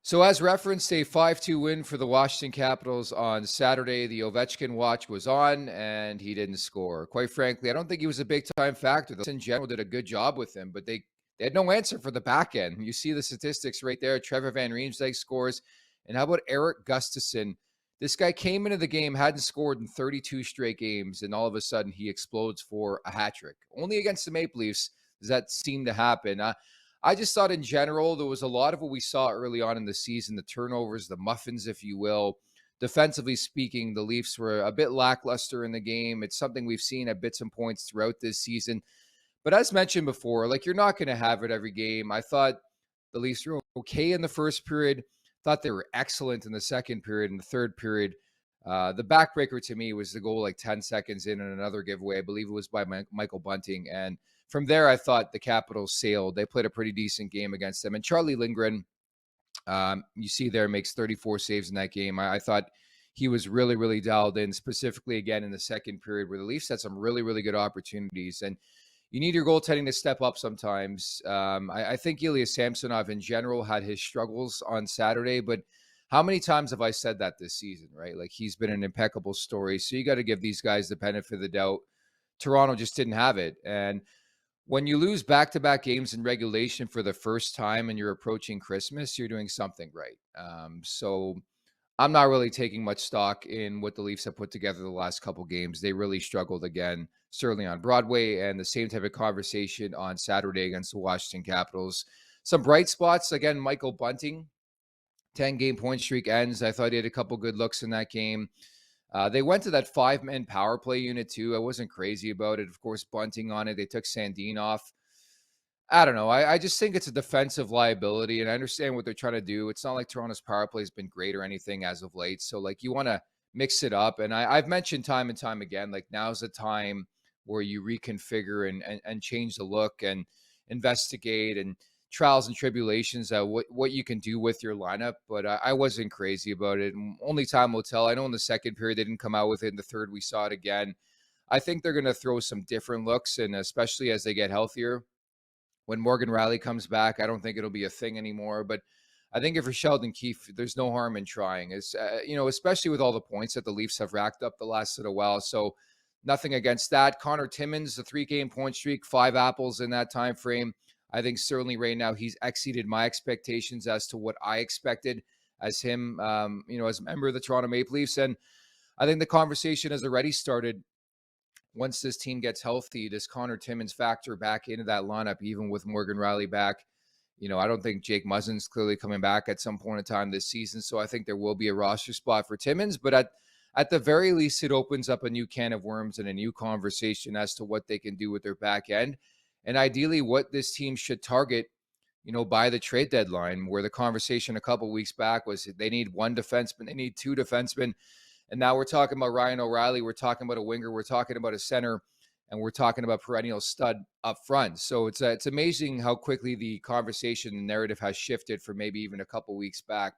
So, as referenced, a 5-2 win for the Washington Capitals on Saturday. The Ovechkin watch was on, and he didn't score. Quite frankly, I don't think he was a big time factor. The in general did a good job with him, but they had no answer for the back end. You see the statistics right there. Trevor Van Riemsdyk scores. And how about Eric Gustafsson? This guy came into the game, hadn't scored in 32 straight games, and all of a sudden he explodes for a hat trick. Only against the Maple Leafs does that seem to happen. I just thought in general, there was a lot of what we saw early on in the season, the turnovers, the muffins, if you will. Defensively speaking, the Leafs were a bit lackluster in the game. It's something we've seen at bits and points throughout this season. But as mentioned before, like, you're not going to have it every game. I thought the Leafs were okay in the first period. Thought they were excellent in the second period and the third period. The backbreaker to me was the goal like 10 seconds in and another giveaway. I believe it was by Michael Bunting. And from there, I thought the Capitals sailed. They played a pretty decent game against them. And Charlie Lindgren, you see there, makes 34 saves in that game. I thought he was really, really dialed in, specifically again in the second period where the Leafs had some really, really good opportunities. And you need your goaltending to step up sometimes. I think Ilya Samsonov in general had his struggles on Saturday, but how many times have I said that this season, right? Like, he's been an impeccable story. So you got to give these guys the benefit of the doubt. Toronto just didn't have it. And when you lose back-to-back games in regulation for the first time and you're approaching Christmas, you're doing something right. So I'm not really taking much stock in what the Leafs have put together the last couple games. They really struggled again, certainly on Broadway, and the same type of conversation on Saturday against the Washington Capitals. Some bright spots, again, Michael Bunting, 10-game point streak ends. I thought he had a couple good looks in that game. They went to that 5-man power play unit too. I wasn't crazy about it. Of course, Bunting on it. They took Sandin off. I don't know. I just think it's a defensive liability, and I understand what they're trying to do. It's not like Toronto's power play has been great or anything as of late. So, like, you want to mix it up. And I've mentioned time and time again, like, now's the time where you reconfigure and change the look and investigate and trials and tribulations, what you can do with your lineup. But I wasn't crazy about it. And only time will tell. I know in the second period they didn't come out with it. In the third, we saw it again. I think they're going to throw some different looks, and especially as they get healthier. When Morgan Riley comes back, I don't think it'll be a thing anymore. But I think if you're Sheldon Keefe, there's no harm in trying. Especially with all the points that the Leafs have racked up the last little while. So nothing against that. Connor Timmins, the 3-game point streak, 5 apples in that time frame. I think certainly right now he's exceeded my expectations as to what I expected as him, as a member of the Toronto Maple Leafs. And I think the conversation has already started. Once this team gets healthy, does Connor Timmins factor back into that lineup, even with Morgan Riley back? I don't think Jake Muzzin's clearly coming back at some point in time this season. So I think there will be a roster spot for Timmins. But at the very least, it opens up a new can of worms and a new conversation as to what they can do with their back end. And ideally, what this team should target, by the trade deadline, where the conversation a couple weeks back was they need one defenseman, they need 2 defensemen. And now we're talking about Ryan O'Reilly. We're talking about a winger. We're talking about a center. And we're talking about perennial stud up front. So it's amazing how quickly the conversation and narrative has shifted from maybe even a couple weeks back.